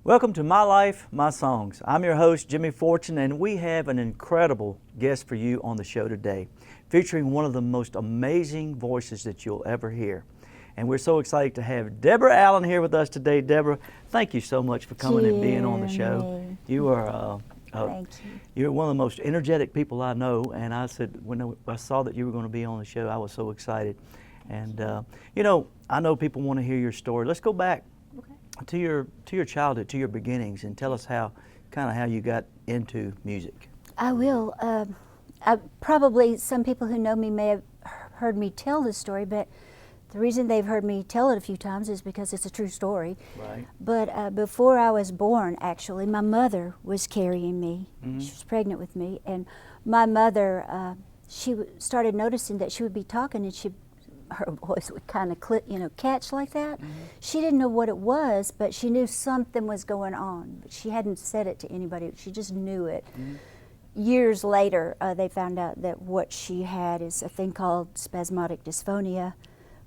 Welcome to My Life, My Songs. I'm your host, Jimmy Fortune, and we have an incredible guest for you on the show today, featuring one of the most amazing voices that you'll ever hear. And we're so excited to have Deborah Allen here with us today. Deborah, thank you so much for coming and being on the show. You are you're one of the most energetic people I know, and I said when I saw that you were going to be on the show, I was so excited. And you know, I know people want to hear your story. Let's go back to your childhood, to your beginnings, and tell us how you got into music. I will. Probably some people who know me may have heard me tell this story, but the reason they've heard me tell it a few times is because it's a true story. Right. But before I was born, actually, my mother was carrying me. Mm-hmm. She was pregnant with me, and my mother, she started noticing that she would be talking, and her voice would kind of catch like that. Mm-hmm. She didn't know what it was, but she knew something was going on. But she hadn't said it to anybody. She just knew it. Mm-hmm. Years later, they found out that what she had is a thing called spasmodic dysphonia,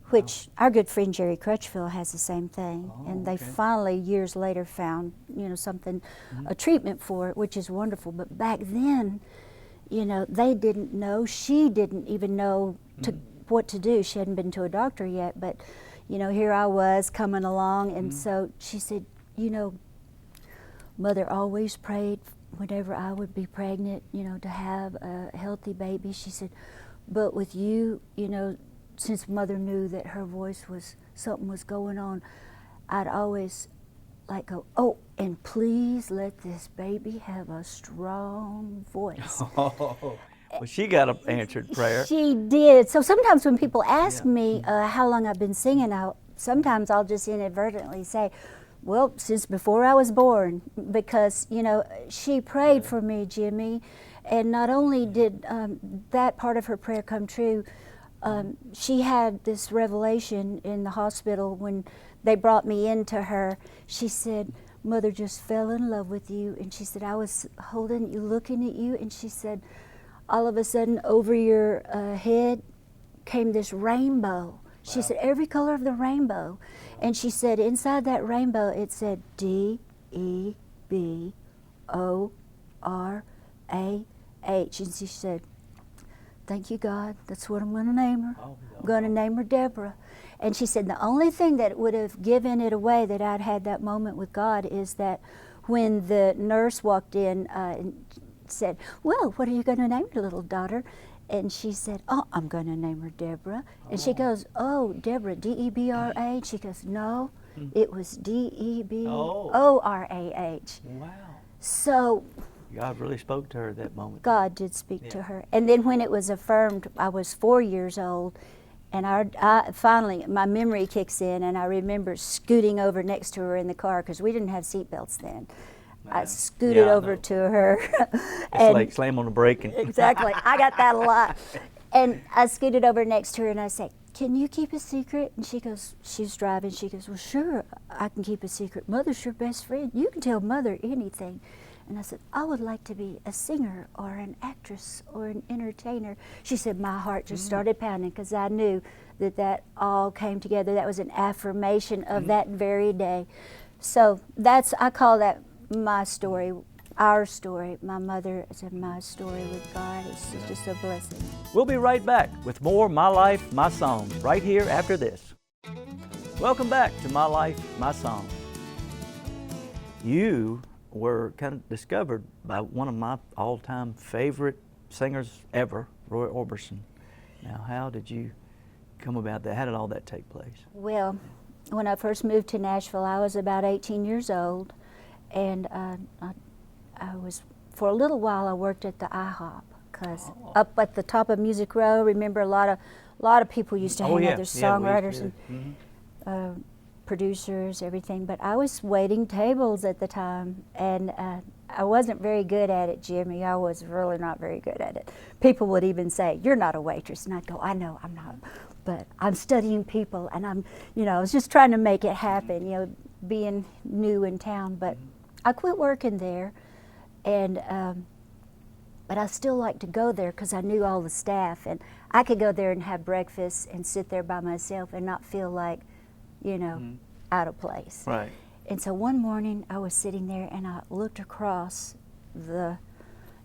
which our good friend Jerry Crutchfield has the same thing. And they finally, years later, found something, a treatment for it, which is wonderful. But back then, they didn't know. She didn't even know what to do. She hadn't been to a doctor yet, but here I was coming along, and so she said, Mother always prayed whenever I would be pregnant, to have a healthy baby. She said, but with you, since Mother knew that her voice something was going on, I'd always go, oh, and please let this baby have a strong voice. Well, she got an answered prayer. She did. So sometimes when people ask me how long I've been singing, sometimes I'll just inadvertently say, well, since before I was born, because, she prayed for me, Jimmy, and not only did that part of her prayer come true, she had this revelation in the hospital when they brought me into her. She said, Mother just fell in love with you, and she said, I was holding you, looking at you, and she said, all of a sudden, over your head came this rainbow. Wow. She said, every color of the rainbow. And she said, inside that rainbow, it said D-E-B-O-R-A-H. And she said, thank you, God. That's what I'm going to name her. I'm going to name her Deborah. And she said, the only thing that would have given it away that I'd had that moment with God is that when the nurse walked in and said, well, what are you going to name your little daughter? And she said, oh, I'm going to name her Deborah. And she goes, oh, Deborah, D-E-B-R-A? She goes, no, it was D-E-B-O-R-A-H. Wow. So God really spoke to her at that moment. God did speak to her. And then when it was affirmed, I was 4 years old, and I finally, my memory kicks in, and I remember scooting over next to her in the car, because we didn't have seatbelts then. I scooted over to her. It's like slam on the brake. Exactly. I got that a lot. And I scooted over next to her and I said, can you keep a secret? And she goes, she's driving. She goes, well, sure, I can keep a secret. Mother's your best friend. You can tell Mother anything. And I said, I would like to be a singer or an actress or an entertainer. She said, my heart just started pounding, because I knew that all came together. That was an affirmation of that very day. So I call that my story, our story. My mother said my story with God. It's just a blessing. We'll be right back with more My Life, My Songs right here after this. Welcome back to My Life, My Songs. You were kind of discovered by one of my all-time favorite singers ever, Roy Orbison. Now, how did you come about that? How did all that take place? Well, when I first moved to Nashville, I was about 18 years old. And I was, for a little while, I worked at the IHOP, because up at the top of Music Row, remember a lot of people used to hang out. There's songwriters and producers, everything, but I was waiting tables at the time, and I wasn't very good at it, Jimmy. I was really not very good at it. People would even say, "You're not a waitress," and I'd go, "I know, I'm not, but I'm studying people, and I'm, I was just trying to make it happen, being new in town." But I quit working there, and but I still like to go there because I knew all the staff, and I could go there and have breakfast and sit there by myself and not feel like, out of place. Right. And so one morning I was sitting there and I looked across the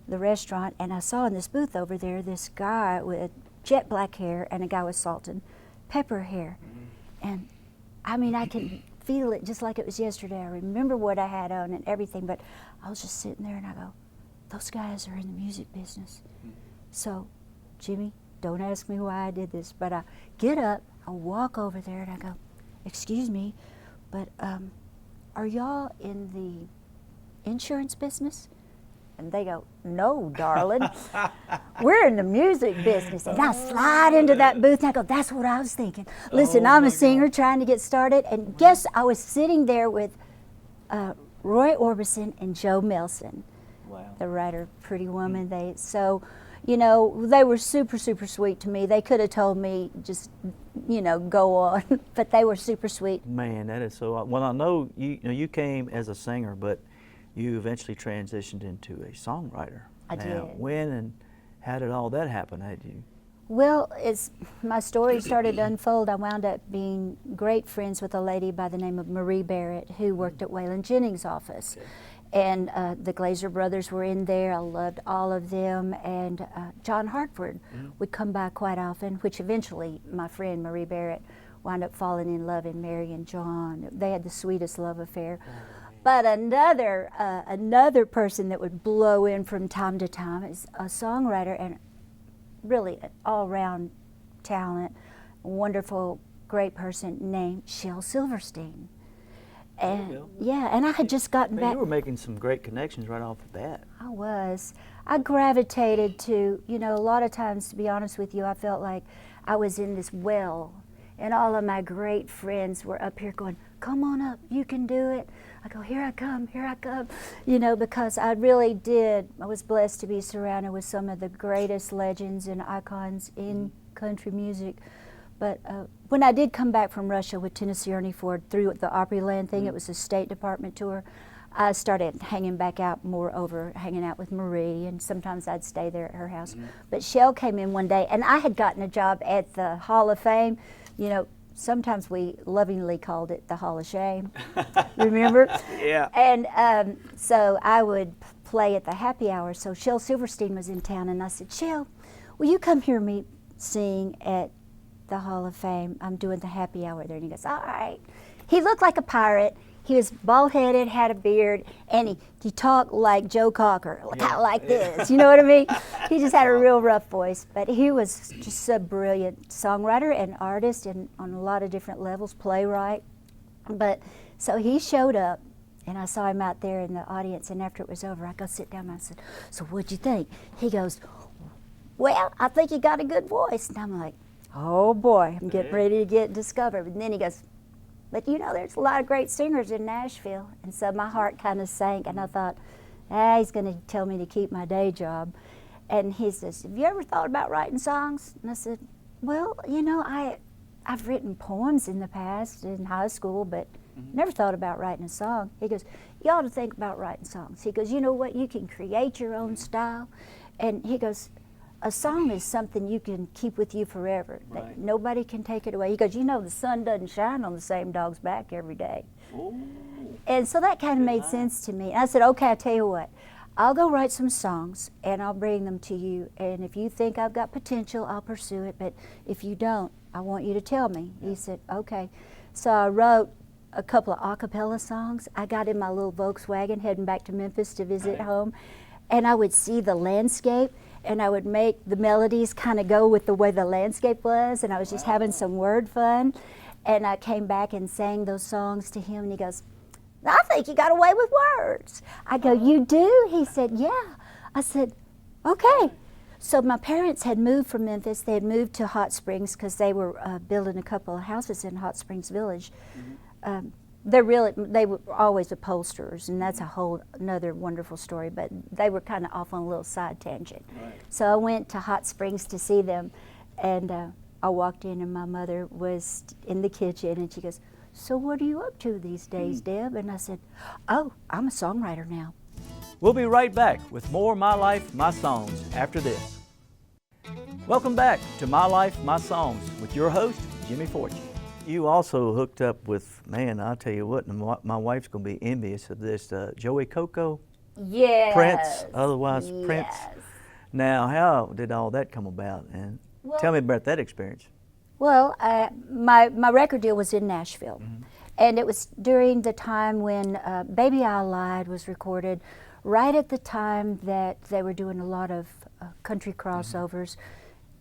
restaurant, and I saw in this booth over there this guy with jet black hair and a guy with salt and pepper hair. And I mean, I can feel it just like it was yesterday. I remember what I had on and everything, but I was just sitting there and I go, those guys are in the music business. So, Jimmy, don't ask me why I did this, but I get up, I walk over there and I go, "Excuse me, but are y'all in the insurance business?" And they go, "No, darling, we're in the music business." And I slide into that booth and I go, "That's what I was thinking. Listen, I'm a singer trying to get started." And guess I was sitting there with Roy Orbison and Joe Melson, the writer, Pretty Woman. They were super, super sweet to me. They could have told me just, go on, but they were super sweet. Man, that is so. Well, I know you came as a singer, but you eventually transitioned into a songwriter. I Now, did. when and how did all that happen? Well, my story started to unfold. I wound up being great friends with a lady by the name of Marie Barrett, who worked at Waylon Jennings' office. Okay. And the Statler Brothers were in there. I loved all of them. And John Hartford would come by quite often, which eventually my friend Marie Barrett wound up falling in love and marrying John. They had the sweetest love affair. But another person that would blow in from time to time is a songwriter and really an all-round talent, wonderful, great person named Shel Silverstein. And and I had just gotten back. You were making some great connections right off the bat. I was. I gravitated to, a lot of times, to be honest with you, I felt like I was in this well, and all of my great friends were up here going, "Come on up, you can do it." I go, "Here I come, here I come," because I really did. I was blessed to be surrounded with some of the greatest legends and icons in country music. But when I did come back from Russia with Tennessee Ernie Ford through the Opryland thing, it was a State Department tour, I started hanging back out hanging out with Marie, and sometimes I'd stay there at her house. But Shel came in one day, and I had gotten a job at the Hall of Fame. Sometimes we lovingly called it the Hall of Shame. Remember? Yeah. And so I would play at the happy hour. So Shel Silverstein was in town, and I said, "Shel, will you come hear me sing at the Hall of Fame? I'm doing the happy hour there." And he goes, "All right." He looked like a pirate. He was bald-headed, had a beard, and he talked like Joe Cocker, kind of like this. You know what I mean? He just had a real rough voice, but he was just a brilliant songwriter and artist, and on a lot of different levels, playwright. But so he showed up, and I saw him out there in the audience. And after it was over, I go sit down and I said, "So what'd you think?" He goes, "Well, I think you got a good voice." And I'm like, "Oh boy, I'm getting ready to get discovered." And then he goes, "But there's a lot of great singers in Nashville." And so my heart kind of sank, and I thought, he's going to tell me to keep my day job. And he says, "Have you ever thought about writing songs?" And I said, "Well, I've written poems in the past in high school, but never thought about writing a song." He goes, "You ought to think about writing songs." He goes, "You know what? You can create your own style." And he goes, "A song is something you can keep with you forever. Right. Nobody can take it away." He goes, "The sun doesn't shine on the same dog's back every day." Ooh. And so that kind of made sense to me. And I said, "Okay, I'll tell you what. I'll go write some songs and I'll bring them to you. And if you think I've got potential, I'll pursue it. But if you don't, I want you to tell me." He said, "Okay." So I wrote a couple of a cappella songs. I got in my little Volkswagen heading back to Memphis to visit home. And I would see the landscape, and I would make the melodies kind of go with the way the landscape was, and I was just having some word fun. And I came back and sang those songs to him, and he goes, "I think you got away with words." I go, "You do?" He said, "Yeah." I said, "Okay." So my parents had moved from Memphis. They had moved to Hot Springs because they were building a couple of houses in Hot Springs Village. they were always upholsterers, and that's a whole another wonderful story, but they were kind of off on a little side tangent. Right. So I went to Hot Springs to see them, and I walked in, and my mother was in the kitchen, and she goes, "So what are you up to these days, Deb?" And I said, "Oh, I'm a songwriter now." We'll be right back with more My Life, My Songs after this. Welcome back to My Life, My Songs with your host, Jimmy Fortune. You also hooked up with, man, I'll tell you what, my wife's going to be envious of this, Joey Coco, Yes. Prince, otherwise Prince. Yes. Now, how did all that come about? And Well- tell me about that experience. Well, my record deal was in Nashville, and it was during the time when Baby I Lied was recorded, right at the time that they were doing a lot of country crossovers.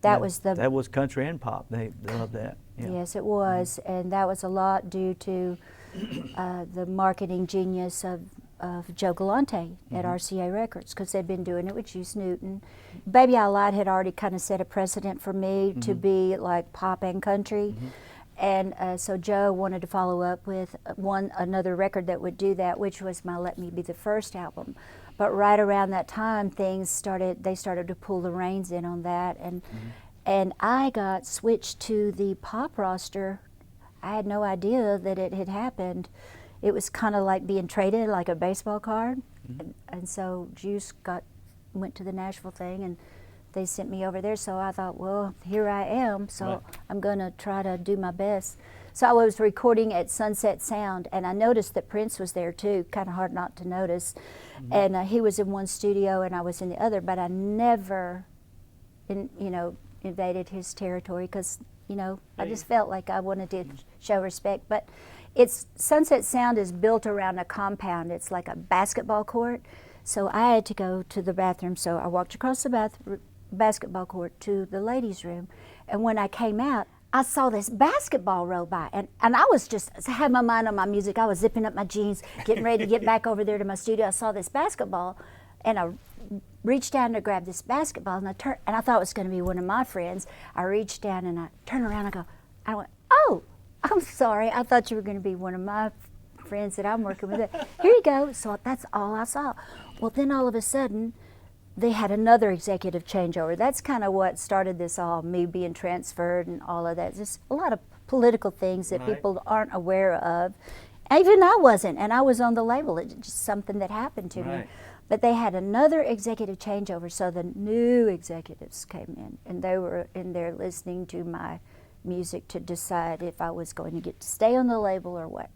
That was country and pop. They love that. Yeah. Yes, it was, and that was a lot due to the marketing genius of Joe Galante at RCA Records, because they'd been doing it with Juice Newton. Baby I Lied had already kind of set a precedent for me to be like pop and country, and so Joe wanted to follow up with another record that would do that, which was my Let Me Be the First album. But right around that time, they started to pull the reins in on that, and I got switched to the pop roster. I had no idea that it had happened. It was kind of like being traded like a baseball card, and so Juice went to the Nashville thing, and they sent me over there. So I thought, well, here I am. So I'm gonna try to do my best. So I was recording at Sunset Sound, and I noticed that Prince was there too. Kind of hard not to notice. And he was in one studio, and I was in the other. But I never, invaded his territory because, I just felt like I wanted to show respect. But Sunset Sound is built around a compound. It's like a basketball court. So I had to go to the bathroom. So I walked across the basketball court to the ladies' room, and when I came out, I saw this basketball roll by, and I was had my mind on my music. I was zipping up my jeans, getting ready to get back over there to my studio. I saw this basketball, and I reached down to grab this basketball, and I thought it was going to be one of my friends. I reached down, and I turned around, I went, "Oh, I'm sorry. I thought you were going to be one of my friends that I'm working with. Here you go." So that's all I saw. Well, then all of a sudden, they had another executive changeover. That's kind of what started this all, me being transferred and all of that. Just a lot of political things that people aren't aware of. Even I wasn't, and I was on the label. It's just something that happened to me. But they had another executive changeover, so the new executives came in, and they were in there listening to my music to decide if I was going to get to stay on the label or what.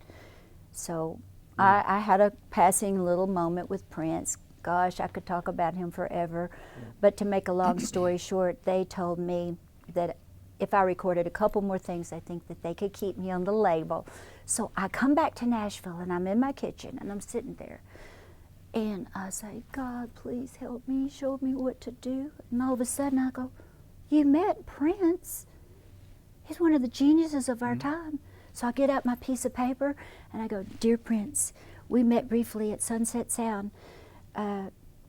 So I had a passing little moment with Prince. Gosh, I could talk about him forever. But to make a long story short, they told me that if I recorded a couple more things, I think that they could keep me on the label. So I come back to Nashville, and I'm in my kitchen, and I'm sitting there. And I say, "God, please help me, show me what to do." And all of a sudden I go, "You met Prince. He's one of the geniuses of our time." So I get out my piece of paper, and I go, "Dear Prince, we met briefly at Sunset Sound.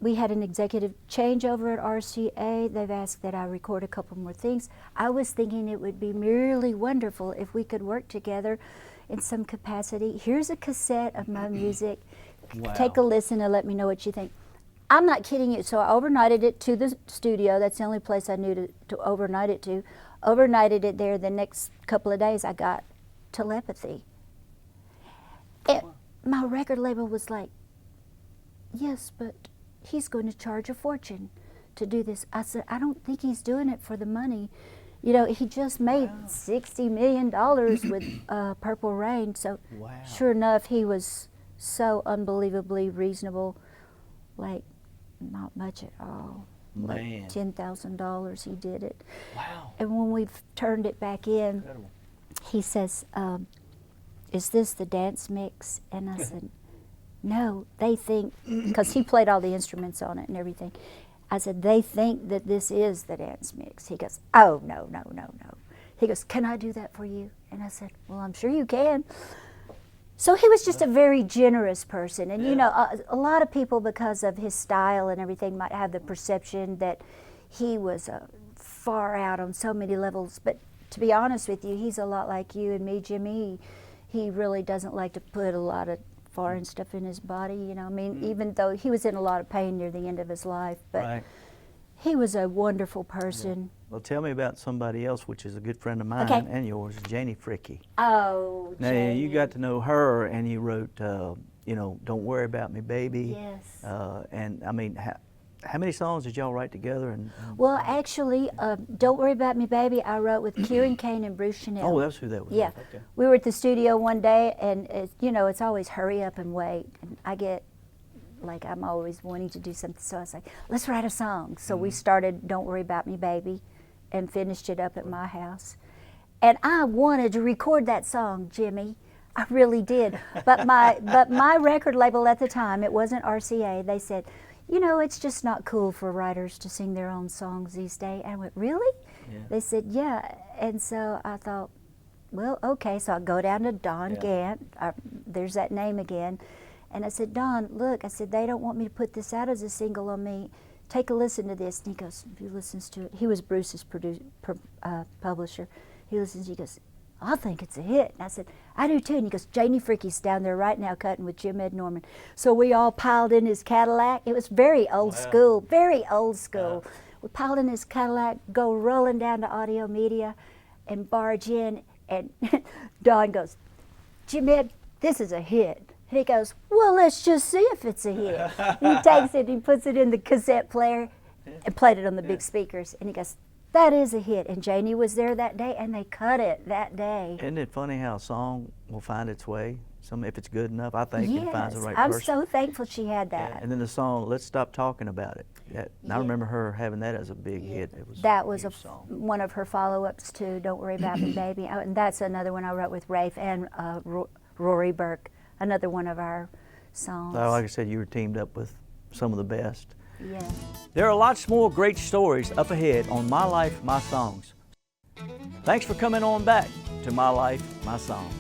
We had an executive changeover at RCA. They've asked that I record a couple more things. I was thinking it would be merely wonderful if we could work together in some capacity. Here's a cassette of my music. Take a listen and let me know what you think." I'm not kidding you. So I overnighted it to the studio. That's the only place I knew to overnight it to. Overnighted it there. The next couple of days I got telepathy. My record label was like, "Yes, but he's going to charge a fortune to do this." I said, "I don't think he's doing it for the money. He just made $60 million with Purple Rain." So sure enough, he was so unbelievably reasonable, like not much at all. Man. Like $10,000 he did it. Wow. And when we've turned it back in, Incredible. he says, "Is this the dance mix?" And I said, "No, they think," because he played all the instruments on it and everything. I said, "They think that this is the dance mix." He goes, "Oh, no, no, no, no." He goes, "Can I do that for you?" And I said, "Well, I'm sure you can." So he was just a very generous person. And, a lot of people, because of his style and everything, might have the perception that he was far out on so many levels. But to be honest with you, he's a lot like you and me, Jimmy. he really doesn't like to put a lot of foreign stuff in his body, you know. I mean, Mm. even though he was in a lot of pain near the end of his life, but Right. he was a wonderful person. Well, tell me about somebody else, which is a good friend of mine Okay. and yours, Janie Fricky. Oh, Now, Janie. you got to know her, and you wrote, you know, "Don't Worry About Me, Baby." Yes. And I mean, how many songs did y'all write together? And Well, actually, Don't Worry About Me, Baby, I wrote with Kieran Kane and Bruce Chanel. oh, that's who that was. Yeah. Okay. We were at the studio one day, and you know, it's always hurry up and wait. And I get, like, I'm always wanting to do something, so I was like, let's write a song. So we started Don't Worry About Me, Baby, and finished it up at my house. And I wanted to record that song, Jimmy. I really did. But my record label at the time, it wasn't RCA, they said, you know, it's just not cool for writers to sing their own songs these days. And I went, really? Yeah. They said, yeah. And so I thought, well, okay. So I go down to Don Yeah. Gant. There's that name again. And I said, Don, look, I said, they don't want me to put this out as a single on me. Take a listen to this. And he goes, he listens to it. He was Bruce's publisher. He listens, he goes, I think it's a hit. And I said, I do too. And he goes, Janie Fricky's down there right now cutting with Jim Ed Norman. So we all piled in his Cadillac. It was very old school, very old school. We piled in his Cadillac, go rolling down to Audio Media and barge in. And Don goes, Jim Ed, this is a hit. And he goes, well, let's just see if it's a hit. And he takes it, he puts it in the cassette player and played it on the big speakers. And he goes, that is a hit. And Janie was there that day, and they cut it that day. Isn't it funny how a song will find its way? If it's good enough, I think it finds the right I'm person. so thankful she had Yeah, that. and then the song "Let's Stop Talking About It." And I remember her having that as a big hit. It was That was huge song. one of her follow-ups to Don't Worry About Me, Baby. And that's another one I wrote with Rafe and Rory Burke, another one of our songs. Like I said, you were teamed up with some of the best. Yeah. There are lots more great stories up ahead on My Life, My Songs. Thanks for coming on back to My Life, My Songs.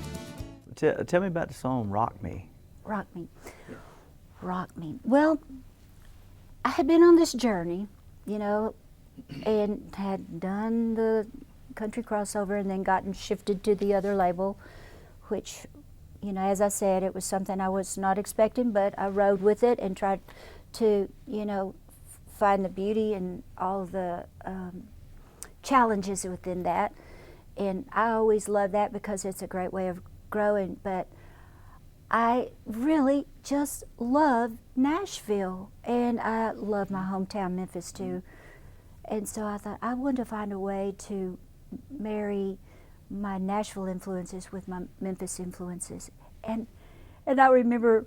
Tell me about the song "Rock Me." Rock Me. Rock Me. Well, I had been on this journey, you know, and had done the country crossover and then gotten shifted to the other label, which, you know, as I said, it was something I was not expecting, but I rode with it and tried to, you know, find the beauty and all the challenges within that. And I always love that because it's a great way of growing. But I really just love Nashville, and I love my hometown, Memphis, too. And so I thought I wanted to find a way to marry my Nashville influences with my Memphis influences. And I remember,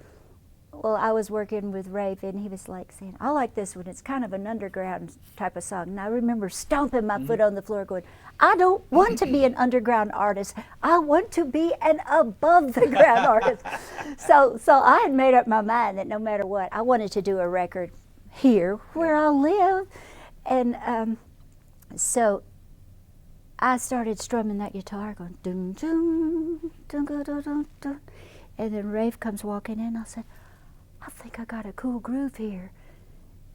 well, I was working with Rafe, and he was like saying, I like this one. It's kind of an underground type of song. And I remember stomping my foot on the floor going, I don't want to be an underground artist. I want to be an above the ground artist. So I had made up my mind that no matter what, I wanted to do a record here where I live. And so I started strumming that guitar, going dun dun dun dun dun dun dun. And then Rafe comes walking in. I said, I think I got a cool groove here.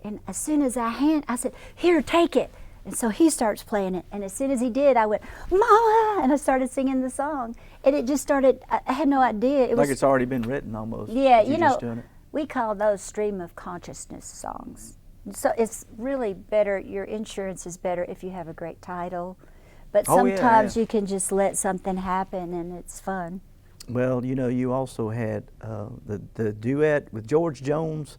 And as soon as I said, here, take it. And so he starts playing it. And as soon as he did, I went, Mama! And I started singing the song. And it just started, I had no idea. It Like was, it's already been written almost. yeah, You're you just know, doing it. we call those stream of consciousness songs. So it's really better, your insurance is better if you have a great title. But Oh, yeah, sometimes yeah. you can just let something happen and it's fun. Well, you know, you also had the duet with George Jones,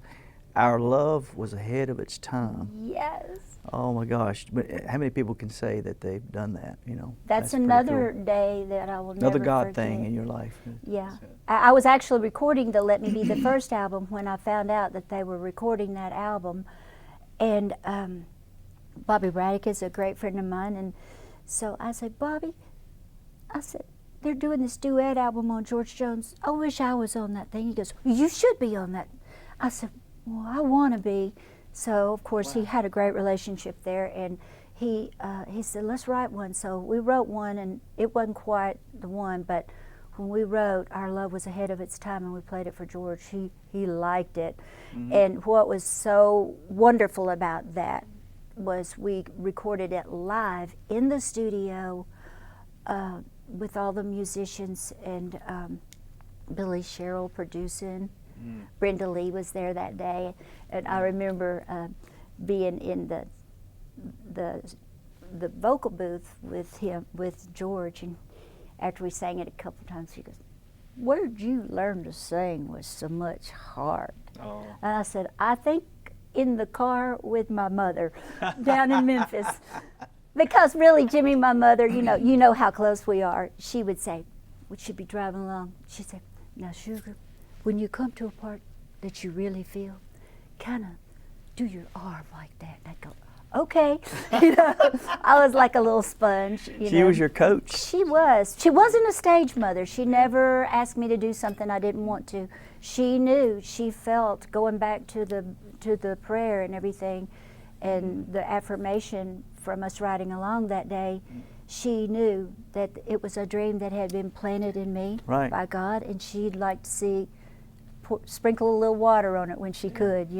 Our Love Was Ahead of Its Time. Yes. Oh my gosh, but how many people can say that they've done that, you know? That's pretty another cool. day that I will Another never God forget. thing in your life. Yeah. I was actually recording the Let Me Be the First album when I found out that they were recording that album. And Bobby Braddock is a great friend of mine. And so I said, Bobby, I said, they're doing this duet album on George Jones. I wish I was on that thing. He goes, you should be on that. I said, well, I want to be. So, of course, he had a great relationship there. And he said, let's write one. So we wrote one, and it wasn't quite the one, but when we wrote Our Love Was Ahead of Its Time and we played it for George, he liked it. Mm-hmm. And what was so wonderful about that was we recorded it live in the studio with all the musicians and Billy Sherrill producing. Brenda Lee was there that day, and I remember being in the vocal booth with George, and after we sang it a couple times, he goes, "Where'd you learn to sing with so much heart?" Oh. And I said, "I think in the car with my mother down in Memphis." Because really, Jimmy, my mother, you know how close we are. She would say, would she be driving along? She'd say, "Now, sugar, when you come to a part that you really feel, kind of do your arm like that." And I'd go, "Okay." I was like a little sponge. She was your coach. She was. She wasn't a stage mother. She never asked me to do something I didn't want to. She knew, she felt, going back to the prayer and everything, and the affirmation from us riding along that day, she knew that it was a dream that had been planted in me by God, and she'd like to see, sprinkle a little water on it when she could,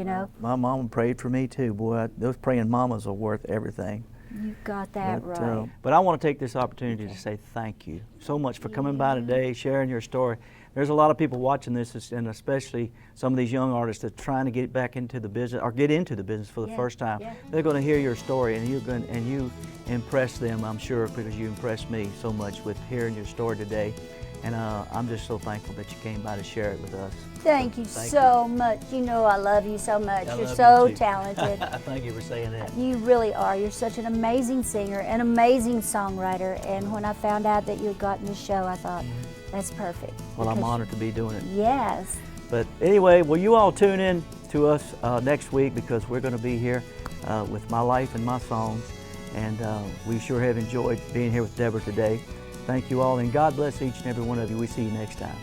My mama prayed for me too. Boy, those praying mamas are worth everything. You got that right. But I want to take this opportunity to say thank you so much for coming by today, sharing your story. There's a lot of people watching this, and especially some of these young artists that are trying to get back into the business or get into the business for the first time. They're going to hear your story, and you impress them, I'm sure, because you impressed me so much with hearing your story today. And I'm just so thankful that you came by to share it with us. Thank you so much. You know I love you so much. You're so talented. Thank you for saying that. You really are. You're such an amazing singer, an amazing songwriter. And when I found out that you had gotten the show, I thought, that's perfect. Well, I'm honored to be doing it. Yes. But anyway, will you all tune in to us next week, because we're going to be here with my life and my songs. And we sure have enjoyed being here with Deborah today. Thank you all, and God bless each and every one of you. We see you next time.